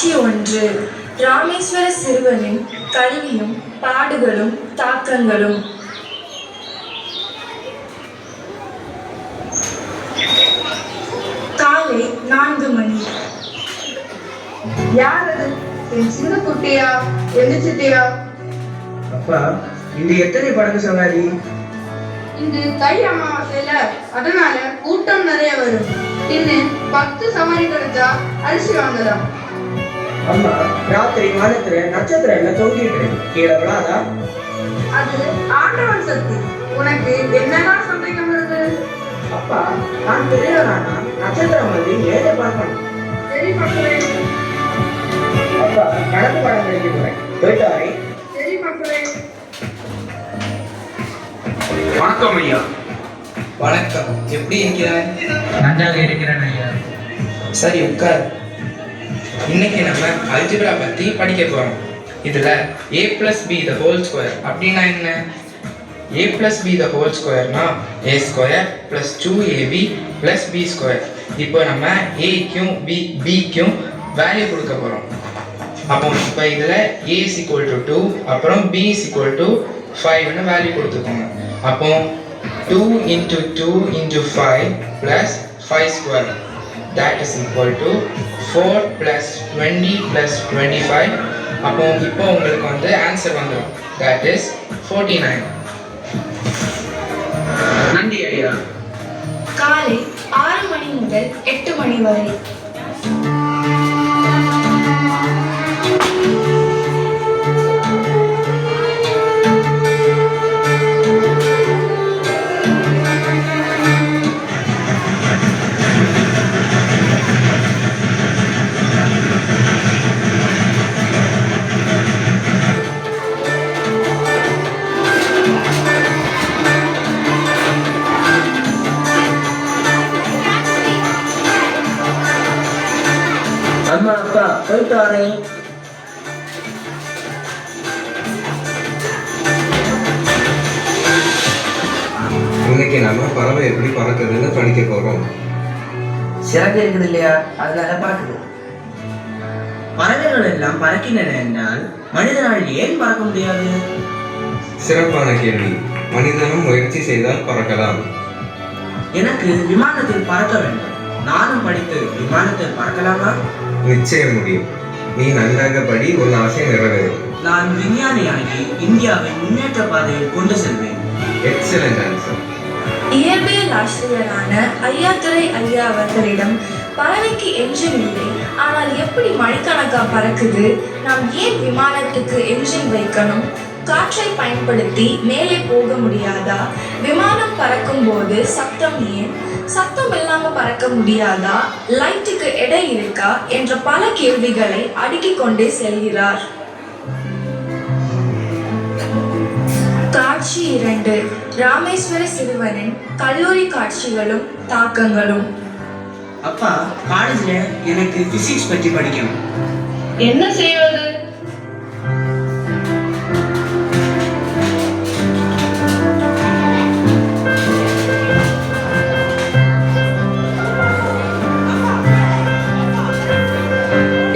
காட்சி 1. ராமேஸ்வர சிறுவனின் கல்வியும் பாடுகளும் தாக்கங்களும். காலை 4 மணி. யார் அது? என் சின்ன குட்டியா? எழுச்சிட்டியா? அப்பா, இது எத்தனை படகு சவாரி? இது தை அமாவாசையில, அதனால கூட்டம் நிறைய வரும். இன்னும் 10 சவாரி கிடைச்சா அரிசி வாங்கலாம். அம்மா, ராத்திரி வானத்துல நட்சத்திரம் எல்லாம் தொங்கிட்டு கீழே விழாதா? அது ஆண்டவன் சக்தி. உனக்கு என்னதான் சந்தேகம் வருது? அப்பா, நான் பெரியவரானா நட்சத்திரம் வந்து ஏழை பார்க்கணும். சரி மக்களே. அப்பா, கணக்கு படம் கிடைக்க போறேன். போயிட்டு வரேன். சரி மக்களே. வணக்கம் ஐயா. வணக்கம். எப்படி இருக்கிறாய்? நன்றாக இருக்கிறேன் ஐயா. சரி, உட்கார். இன்னைக்கு நம்ம அல்ஜிப்ரா பத்தி படிக்க போறோம். இதுல a plus b the whole square அப்படின்னா என்ன? a plus b the whole squareனா a square plus 2ab plus b square. இப்போ நம்ம a க்கும் b க்கும் வேல்யூ கொடுக்க போறோம். அப்போ இப்போ இதுல a is equal to 2 அப்புறம் b is equal to 5 ன்னு வேல்யூ கொடுத்துக்கோங்க. அப்போ 2 into 2 into 5 plus 5 square, that is equal to 4 plus 20 plus 25. அப்போ இப்போ உங்களுக்கு வந்து ஆன்சர் வந்துடும். that is 49. நன்றி ஐயா. காலை 6 மணி முதல் 8 மணி வரை. அம்மா, அப்பா, போயிட்டு வரேன். இன்னைக்கு நம்ம பறவை எப்படி பறக்குதுன்னு படிக்க போறோம். சிறகு இருக்குது இல்லையா, அதனால பார்க்குது. பறவைகள் எல்லாம் பறக்கின்றன என்றால் மனிதனால் ஏன் பறக்க முடியாது? சிறப்பான கேள்வி. மனிதனும் முயற்சி செய்தால் பறக்கலாம். எனக்கு விமானத்தில் பறக்க வேண்டும். நானும் படித்து விமானத்தில் பறக்கலாமா? நிச்சயம் முடியும். நீ நன்றாக படி, உன் ஆசை நிறைவேறும். நான் விஞ்ஞானியாகி இந்தியாவை முன்னேற்ற பாதையில் கொண்டு செல்வேன். Excellent answer. இயற்பியல் ஆசிரியரான ஐயாத்துரை ஐயா அவர்களிடம் பறவைக்கு என்ஜின் இல்லை, ஆனால் எப்படி மணிக்கணக்கா பறக்குது, நாம் ஏன் விமானத்துக்கு என்ஜின் வைக்கணும், காற்றை பயன்படுத்தி மேலே போக முடியாதா, விமானம் பறக்கும் போது சத்தம் ஏன், சத்தம் இல்லாம பறக்க முடியாதா, லைட்டுக்கு எடை இருக்கா என்ற பல கேள்விகளை அடுக்கிக் கொண்டே செல்கிறார். காட்சி 2. ராமேஸ்வர சிறுவனின் கல்லூரி காட்சிகளும் தாக்கங்களும். அப்பா, காலேஜ்ல எனக்கு பிசிக்ஸ் பற்றி படிக்கணும். என்ன செய்வது?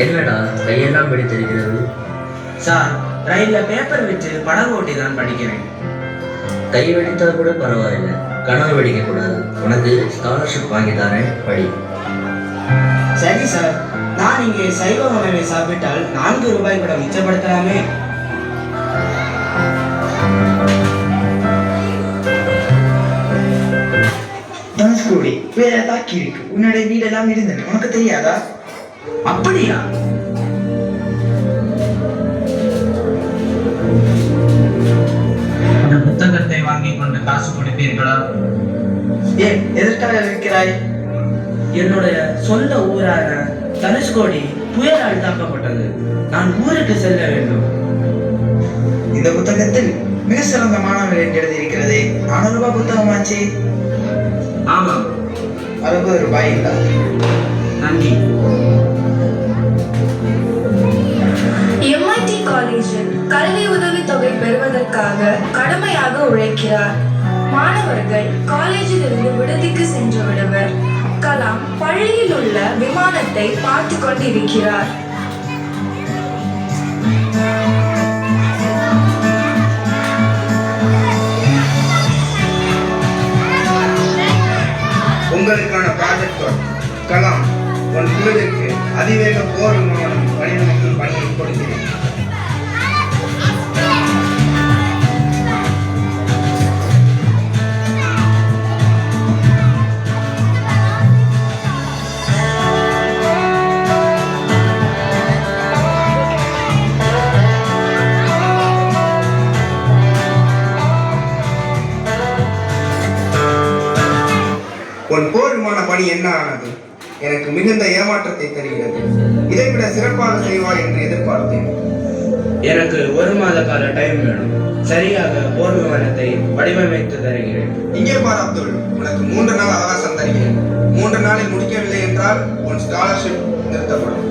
என்னடா கையெல்லாம் பிடித்திருக்கிறது? சார், ரயில்ல பேப்பர் வச்சு படகு ஓட்டி தான் படிக்கிறேன். கை வெடித்தால் கூட பரவாயில்லை, கனவு வெடிக்க கூடாது. உனக்கு ஸ்காலர்ஷிப் வாங்கி தரேன், படி. சரி சார், நான் இங்கே சைவ உணவை சாப்பிட்டால் 4 ரூபாய் கூட மிச்சப்படுத்தலாமே. தனுஷ்கோடி வேற தாக்கி இருக்கு. உன்னுடைய வீடெல்லாம் இருந்தது, உனக்கு தெரியாதா? அப்படியா? அந்த புத்தகத்தை வாங்கி கொண்டு காசு கொடுப்பீர்களா? ஏன் எதற்காக இருக்கிறாய்? என்னுடைய சொந்த ஊரான தனுஷ்கோடி புயலால் தாக்கப்பட்டது. நான் ஊருக்கு செல்ல வேண்டும். இந்த புத்தகத்தில் மிக சிறந்த மாணவர்கள் என்று எழுதியிருக்கிறதே. 400 ரூபாய் புத்தகமாச்சு. ஆமாம். 60 ரூபாய் இல்ல. நன்றி. MIT காலேஜில் கல்வி உதவித்தொகை பெறுவதற்காக கடுமையாக உழைக்கிறார். மாணவர்கள் காலேஜில் இருந்து விடுதிக்கு சென்று விடுவர். கலாம் பள்ளியில் உள்ள விமானத்தை பார்த்து கொண்டிருக்கிறார். Project work. கலாம், உன் குழுவிற்கு அதிவேக போர் விமானம் வடிவமைக்கும் பணியை கொடுக்கிறேன். உன் போர் விமான பணி என்ன ஆனது? எனக்கு மிகுந்த ஏமாற்றத்தை தருகிறது. இதைவிட சிறப்பாக செய்வாய் என்று எதிர்பார்த்தேன். எனக்கு 1 மாத கால டைம் வேணும். சரியாக போர் விமானத்தை வடிவமைத்து தருகிறேன். இங்கே பார் அப்துல், உனக்கு 3 நாள் அவகாசம் தருகிறேன். 3 நாளில் முடிக்கவில்லை என்றால் உன் ஸ்காலர்ஷிப் நிறுத்தப்படும்.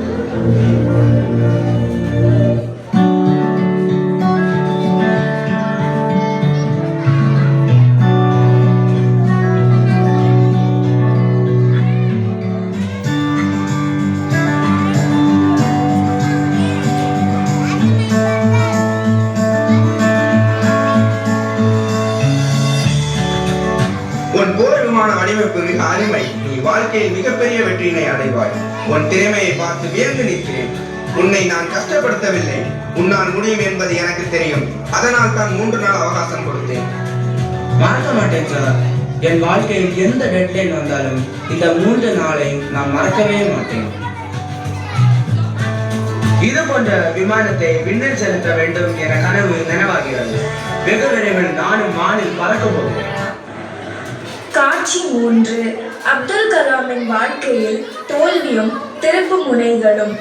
உன் போர் விமான வடிவமைப்பு மிக அருமை. நீ வாழ்க்கையில் மிகப்பெரிய வெற்றியினை அடைவாய். உன் திறமையை பார்த்து வியந்து நிற்கிறேன். உன்னை நான் கஷ்டப்படுத்தவில்லை. உன்னால் முடியும் என்பது எனக்கு தெரியும். அதனால் தான் 3 நாள் அவகாசம் கொடுத்தேன். மறக்க மாட்டேன் சார். என் வாழ்க்கையில் எந்த டெட்லைன் வந்தாலும் இந்த 3 நாளை நான் மறக்கவே மாட்டேன். இது போன்ற விமானத்தை விண்ணில் செலுத்த வேண்டும் என கனவு நினைவாகிறது. வெகு விரைவில் நானும் வானில் பறக்க போகிறேன். காட்சி 3. அப்துல் கலாமின் வாழ்க்கையில் தோல்வியும் திருப்பு முனைகளும்.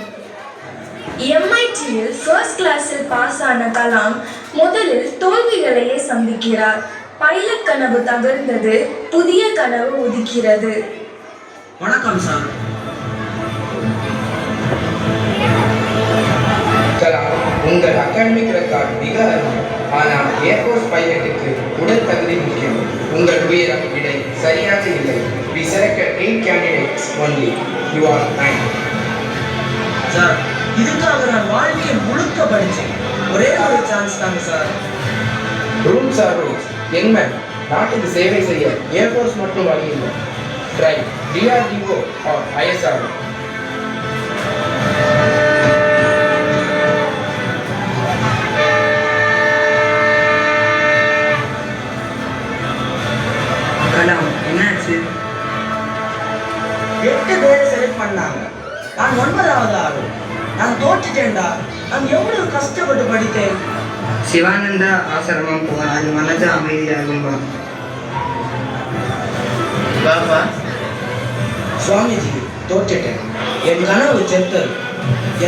MITயில் ஃபர்ஸ்ட் கிளாஸில் பாஸ் ஆன கலாம் முதலில் தோல்விகளையே சந்திக்கிறார். பைலட் கனவு தகர்ந்தது, புதிய கனவு உதிக்கிறது. வணக்கம் சார். கலாம், உங்கள் அகாடமிக் ரெக்கார்ட் மிக அருமை. ஆனால் ஏர்ஃபோர்ஸ் பைலட்டுக்கு உடல் தகுதி முக்கியம். உங்கள் உயரம் இடை சரியாக இல்லை. We selected 8 candidates only. You are 9. Sir, இதுக்காக நான் வாழ்க்கையை முழுக்க படித்தேன். ஒரே ஒரு சான்ஸ் தாங்க சார். Rules are rules. Young man, நாட்டுக்கு சேவை செய்ய ஏர்ஃபோர்ஸ் மட்டும் வழி இல்லை. Try DRDO or ISRO. Kalam, என்னாச்சு? 8 பேரை செலக்ட் பண்ணாங்க. நான் 9வது ஆளு. நான் தோற்றுட்டேன்டா. நான் எவ்வளவு கஷ்டப்பட்டு படித்தேன். சிவானந்தா ஆசிரமம் போனால் மனது அமைதியாகும்பா. பாபா, சுவாமிஜி, தோற்றுட்டேன். என் கனவு செத்தது.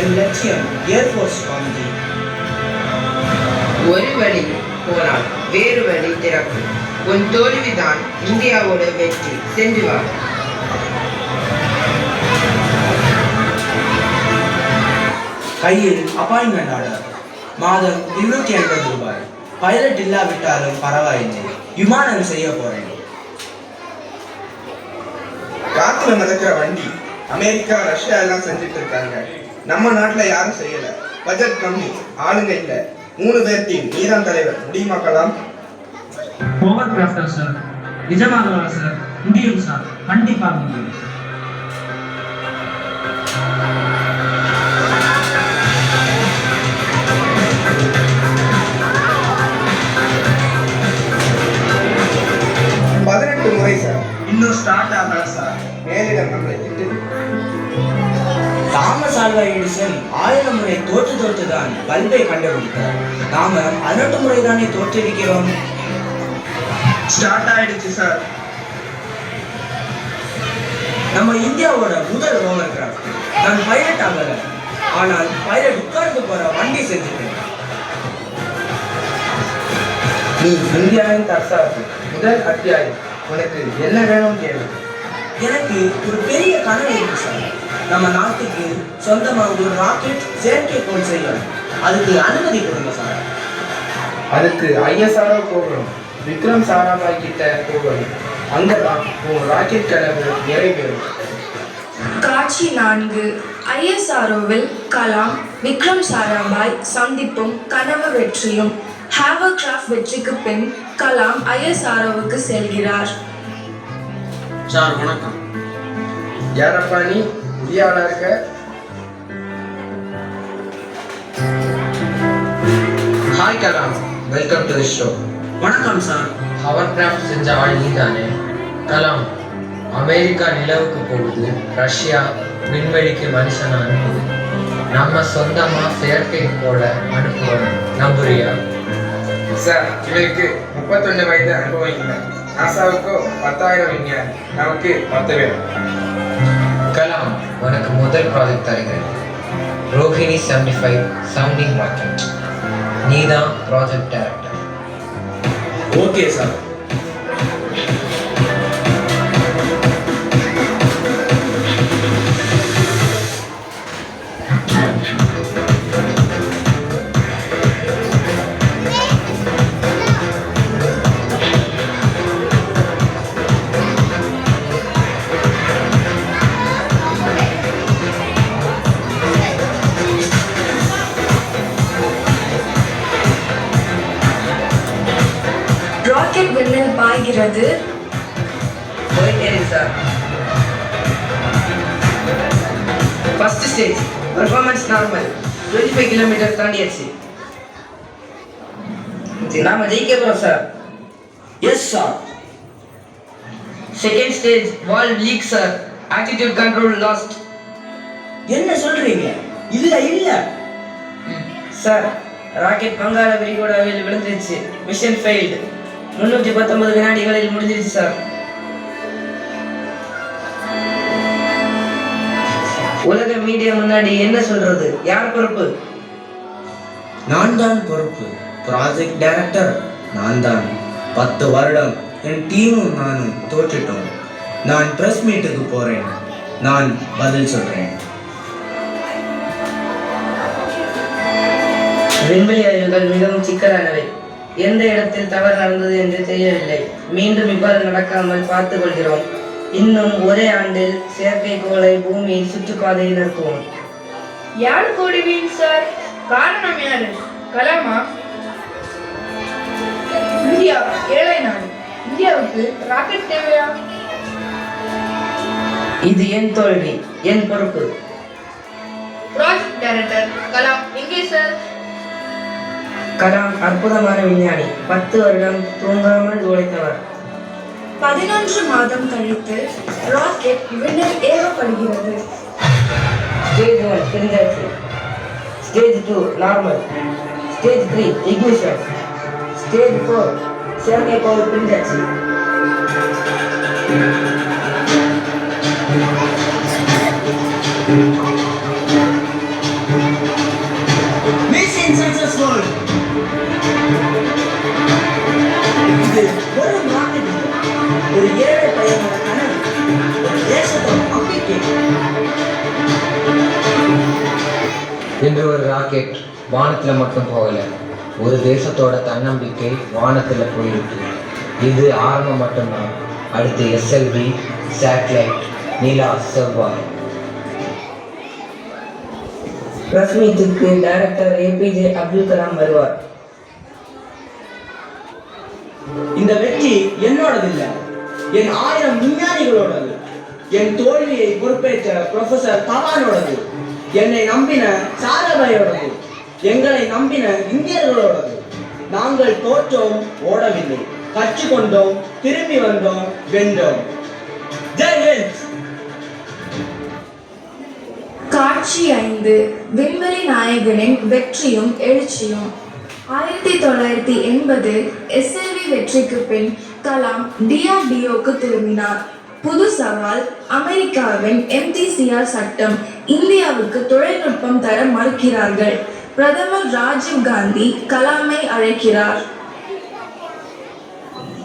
என் லட்சியம் ஏர்ஃபோர்ஸ். சுவாமிஜி, ஒரு வழி போனால் வேறு வழி திறப்பு. உன் தோல்விதான் இந்தியாவோட வெற்றி. சென்று வா. கையில் அப்பாயின்மெண்ட் ஆர்டர். மாதம் 250 ரூபாய். பைலட் இல்லாவிட்டாலும் பரவாயில்லை. விமானம் செய்ய போறேன். காத்துல மிதக்கிற வண்டி. அமெரிக்கா, ரஷ்யா எல்லாம் செஞ்சுட்டு இருக்காங்க. நம்ம நாட்டுல யாரும் செய்யல. பட்ஜெட் கம்மி, ஆளுங்க இல்ல. 3 பேர் டீம். நீதான் தலைவர். முடியுமா கலாம்? ஓவர் கிராஃப்டர் சார். நிஜமாகவா சார்? முடியும் சார், கண்டிப்பாக முடியும். முறை சார். இன்னும் ஸ்டார்ட் ஆகல சார். மேலிடம் நம்மளை திட்டுது. தாமஸ் ஆல்வா எடிசன் 1000 முறை தோற்றுதான் பல்பை கண்டுபிடித்தார். நாம 18 முறை தானே தோற்றிருக்கிறோம். ஸ்டார்ட் ஆயிடுச்சு சார். நம்ம இந்தியாவோட முதல் ஓவர் கிராஃப்ட். நான் பைலட் ஆகல, ஆனால் பைலட் உட்கார்ந்து போற வண்டி செஞ்சுட்டேன். நீ இந்தியாவின் தற்சார்பு. முதல் அத்தியாயம். உனக்கு என்ன வேணும் கேளு. எனக்கு ஒரு பெரிய கனவு இருக்கு சார். நம்ம நாட்டுக்கு சொந்தமா ஒரு ராக்கெட் செயற்கைக்கோள் செய்யணும். அதுக்கு அனுமதி கொடுங்க சார். அதுக்கு ISRO போகணும். விக்ரம் சாராபாய் கிட்ட போகணும். அங்கதான் உன் ராக்கெட் கனவு நிறைவேறும். காட்சி 4. ISROவில் கலாம் விக்ரம் சாராபாய் சந்திப்பும் கனவு வெற்றியும். ஹேவர்கிராஃப்ட் வெற்றிக்கு பின் கலாம் ISROவுக்கு செல்கிறார். சார் வணக்கம். யாரப்பா நீ இந்தியாவில் இருக்க? Hi Kalam, welcome to the show. வணக்கம் சார். ஹவர் கிராஃப்ட் செஞ்ச ஆள் நீ தானே? கலாம், அமெரிக்கா நிலவுக்கு போகுது, ரஷ்யா விண்வெளிக்கு மனுஷனை அனுப்புது, நம்ம சொந்தமா செயற்கைக்கோள அனுப்புவோம், நம்புறியா? சார், இவருக்கு 31 வயது அனுபவம் இல்லை. நாசாவுக்கு 10,000 விஞ்ஞானி, நமக்கு 10 பேர். கலாம், உனக்கு முதல் ப்ராஜெக்ட் தருகிறேன். Rohini 75 sounding rocket. நீதான் project director. Okay sir. Rocket விண்ணில் பாய்கிறது. போயிட்டே இருக்கு sir. First stage performance normal, 25 kilometre தாண்டியாச்சு. நாம ஜெயிக்க போறோம் sir. Yes sir. Second stage valve leak sir, attitude control lost. என்ன சொல்றீங்க? இல்ல இல்ல சார், ராக்கெட் வங்காள விரிகுடாவில் விழுந்துருச்சு. Mission failed. 319 வினாடிகளில் முடிஞ்சிருச்சு சார். உலக மீடியா முன்னாடி என்ன சொல்றது? யார் பொறுப்பு? நான் தான் பொறுப்பு. ப்ராஜெக்ட் டைரக்டர் நான் தான். 10 வருடம் என் டீமும் நானும் தோற்றுட்டோம். நான் பிரஸ் மீட்டுக்கு போறேன். நான் பதில் சொல்றேன். விண்வெளி ஆய்வுகள் மிகவும் சிக்கலானவை. எந்த இடத்தில் தவறு நடந்தது என்று தெரியவில்லை. மீண்டும் இவ்வாறு நடக்காமல் பார்த்துக் கொள்கிறோம். இன்னும் ஒரே ஆண்டில் செயற்கைக்கோளை பூமியில் சுற்றுப்பாதையில் இருக்குவோம். யார் கோடுவீன் சார்? காரணம் யாரு? கலாமா? இந்தியா ஏழை நாடு. இந்தியாவுக்கு ராக்கெட் தேவையா? இது என் தோல்வி, என் பொறுப்பு. ப்ராஜெக்ட் டைரக்டர் கலாம் எங்கே சார்? கலாம் அற்புதமான விஞ்ஞானி. 10 வருடம் தூங்காமல் உழைத்தவர். 11 மாதம் கழித்து ராக்கெட் விண்ணில் ஏவப்படுகிறது. ஸ்டேஜ் 1 தெரிஞ்சாச்சு. Stage 2 normal. Stage 3 ignition. Stage 4 செயற்கைக்கோள் பிரிஞ்சாச்சு. Mission successful. இது ஒரு ராக்கெட், ஒரு ஏழை பையனோட கனவு, ஒரு தேசத்தோட நம்பிக்கை. இன்று ஒரு ராக்கெட் வானத்துல மட்டும் போகல, ஒரு தேசத்தோட தன்னம்பிக்கை வானத்துல போயிருக்கு. இது ஆரம்பம் மட்டும்தான். அடுத்து SLV, சேட்டலைட், நிலா, செவ்வாய். பிரஸ் மீட்டுக்கு டைரக்டர் APJ அப்துல் கலாம் வருவார். இந்த வெற்றி என்னோடது இல்ல, என் 1000 விஞ்ஞானிகளோடது. என் தோல்வியை பொறுப்பேற்ற ப்ரொஃபசர் தவானோடது. என்னை நம்பின சாராபாயோடது. எங்களை நம்பின இந்தியர்களோடது. நாங்கள் தோற்றோம், ஓடவில்லை. கற்றுக்கொண்டோம், திரும்பி வந்தோம், வென்றோம். ஜெய் ஹிந்த். காட்சி 5. விண்வெளி நாயகனின் வெற்றியும் எழுச்சியும். 1980 SLV வெற்றிக்கு பின் கலாம் DRDOக்கு திரும்பினார். புது சவால், அமெரிக்காவின் MTCR சட்டம். இந்தியாவுக்கு தொழில்நுட்பம் தர மறுக்கிறார்கள். பிரதமர் ராஜீவ் காந்தி கலாமை அழைக்கிறார்.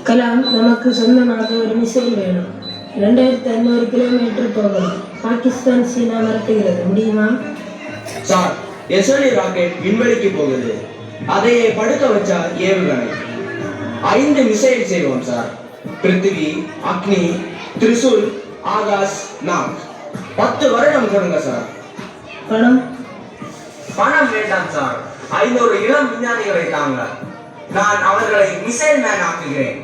கலாம், நமக்கு சொந்தமாக ஒரு மிசைல் வேணும். 2500 கிலோமீட்டர் போகணும். பாகிஸ்தான் சீனா மிரட்டுகிறது, முடியுமா? சார், SLV ராக்கெட் விண்வெளிக்கு போகுது. அதையே படுக்க வச்சா ஏவுகணை. 5 மிசைல் செய்வோம் சார். பிருத்திவி, அக்னி, திரிசூல், ஆகாஷ், நாக். 10 வருடம் கொடுங்க சார். பணம்? பணம் வேண்டாம் சார். 500 இளம் விஞ்ஞானிகளை தாங்க. நான் அவர்களை மிசைல் மேன் ஆக்குகிறேன்.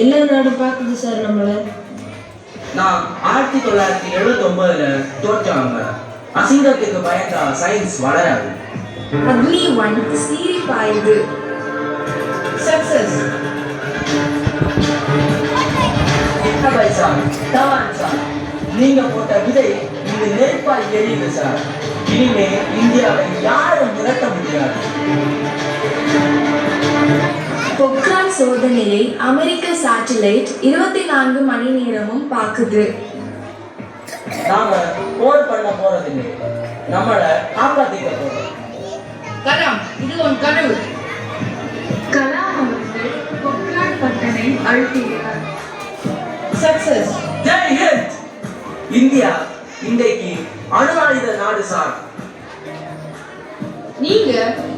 எல்லா நாடும் பார்க்குது சார் நம்மளை. நான் 1979 தோற்றவங்க. அசிங்கத்துக்கு பயந்தா சயின்ஸ் வளராது. அக்னி 1 சீறி பாயுது. சக்சஸ். சார் தவான் சார், நீங்க போட்ட விதை இந்த நெருப்பால் எரியுது சார். இனிமே இந்தியாவை யாரும் நிறுத்த முடியாது. பொக்ரான் சோதனையை அமெரிக்க சேட்டலைட் 24 மணி நேரமும் பார்க்குது. நாம போர் பண்ண போறதில்லை, நம்மளை காப்பாத்திக்க போறோம். கலாம், இது உன் கனவு. கலாம் அவர்கள் பொக்ரான் பட்டனை அழுத்துகிறார். சக்சஸ். ஜெய் ஹிந்த். இந்தியா இன்றைக்கு அணு ஆயுத நாடு சார். நீங்க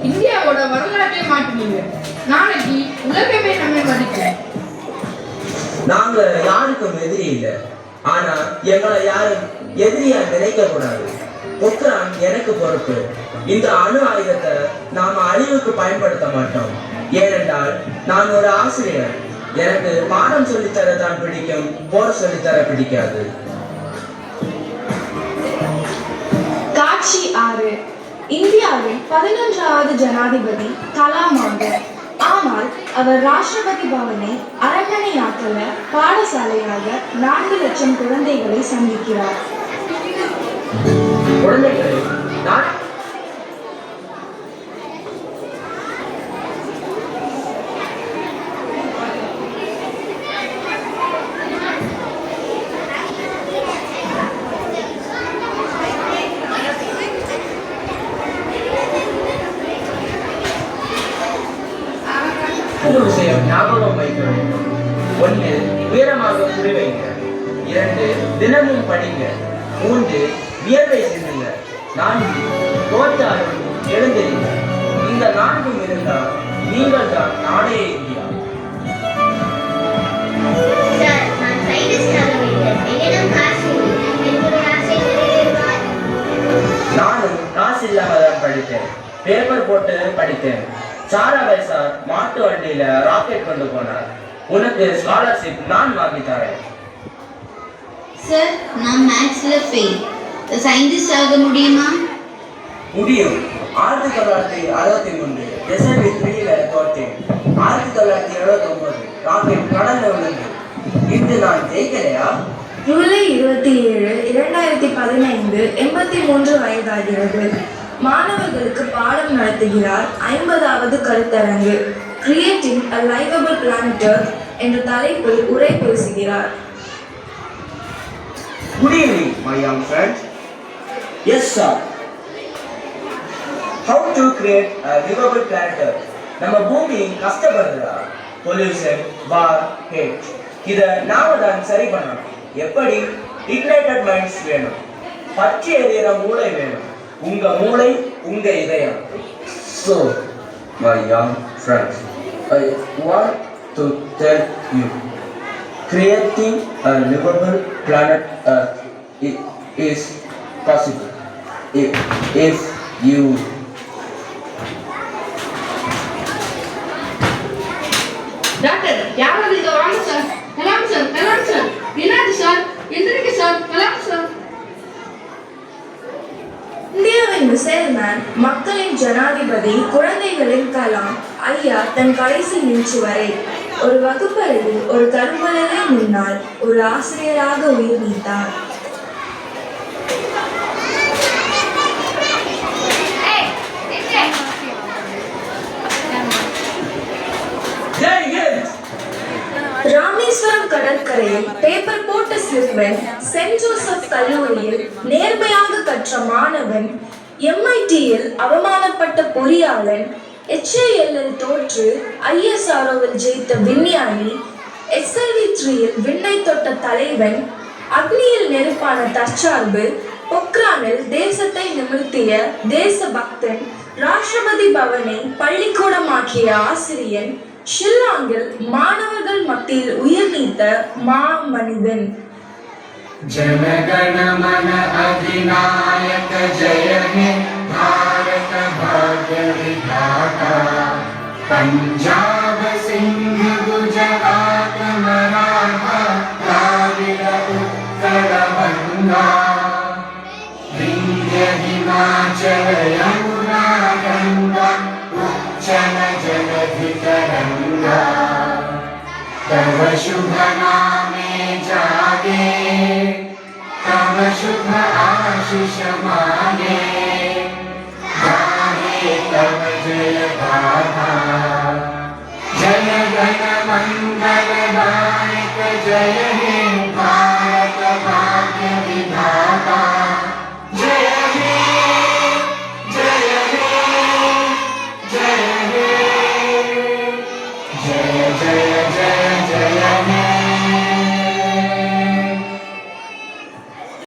இந்தியாவோட வரலாற்றை மாட்டுவீங்க. நாளைக்கு உலகமே நம்மை மதிக்கும். நாங்க யாருக்கும் எதிரி இல்லை, ஆனா எங்களை யாரும் எதிரியா நினைக்க கூடாது. பொக்ரான் எனக்கு பொறுப்பு. இந்த அணு ஆயுதத்தை நாம அழிவுக்கு பயன்படுத்த மாட்டோம். ஏனென்றால் நான் ஒரு ஆசிரியர். எனக்கு பாடம் சொல்லித்தர தான் பிடிக்கும், போர் சொல்லித்தர பிடிக்காது. காட்சி 6. இந்தியாவின் 11வது ஜனாதிபதி கலாம் ஆவார். ஆனால் அவர் ராஷ்டிரபதி பவனை அரண்மனையாக்கல பாடசாலையாக 4 லட்சம் குழந்தைகளை சந்திக்கிறார். குழந்தைகளை நான் ஒரு விஷயம் ஞாபகம் வைக்க வேண்டும். 1 உயரமாக குறி வைங்க. 2 தினமும் படிங்க. 3 வியர்வை சிந்துங்க. 4 தோற்றாலும் எழுந்திருங்க. இந்த 4ம் இருந்தால் நீங்கள் தான் நாடே இந்தியா. நானும் காசு இல்லாம தான் படித்தேன். பேப்பர் போட்டு படித்தேன். சாராபாய் சார் மாட்டு வண்டியில ராக்கெட் கொண்டு போனார். உனக்கு ஸ்காலர்ஷிப் நான் வாங்கி தரேன். சார், நான் மேத்ஸ்ல ஃபெயில். சயின்டிஸ்ட் ஆக முடியுமா? முடியும். 1963 SLV 3ல தோற்றேன். 1979 ராக்கெட் கடல்ல விழுந்து. இன்று நான் ஜெயிக்கலையா? ஜூலை 27, 2015 83 வயதாகிறது. மாணவர்களுக்கு பாடம் நடத்துகிறார். 50வது கருத்தரங்கு creating a livable planet Earth என்ற தலைப்பில் உரை பேசுகிறார். Good evening, my young friends. Yes, sir. How to create a livable planet Earth? நம்ம பூமி கஷ்டப்படுறா. Pollution, war, had. இத நாம தான் சரி பண்ணணும். எப்படி? ignited minds வேணும். பச்சை எரியிற மூளை வேணும். உங்க மூளை, உங்க இதயம். So, my young friends, I want to tell you, creating a livable planet Earth is possible if you doctor, யாராவது இங்க வாங்க sir. Kalam sir, Kalam sir. என்னாச்சு சார்? எந்திரிக்க சார். கலாம் சார். இந்தியாவின் மிசைல்மேன், மக்களின் ஜனாதிபதி, குழந்தைகளின் கலாம் ஐயா தன் கடைசி நிமிஷம் வரை ஒரு வகுப்பறையில் ஒரு கரும்பலகை முன்னால் ஒரு ஆசிரியராக உயிர் நீத்தார். ராமேஸ்வரம் கடற்கரையில் பேப்பர் போட்ட சிறுவன், சென்ட் ஜோசப் கல்லூரியில் நேர்மையாக கற்ற மாணவன், MITயில் அவமானப்பட்ட பொறியாளன், HALல் தோற்று ISROவில் ஜெயித்த விஞ்ஞானி, SLV 3யில் விண்ணை தொட்ட தலைவன், அக்னியில் நெருப்பான தற்சார்பு, பொக்ரானில் தேசத்தை நிமிர்த்திய தேசபக்தன், ராஷ்டிரபதி பவனை பள்ளிக்கூடமாக்கிய ஆசிரியன், ஷில்லாங்கில் மாணவர்கள் மத்தியில் உயிர் நீத்த மா மனிதன். जनगण मन अधिनायक जय हे भारत भाग्य विधाता पंजाब सिंध गुजरात मराठा द्राविड़ गंगा विंध्य हिमाचल यमुना गंगा उच्चल जलधि तरंगा तव शुभ नामे जागे तव शुभ आशीष मागे गाहे तव जय गाथा जय गण मंगल दायक जय हे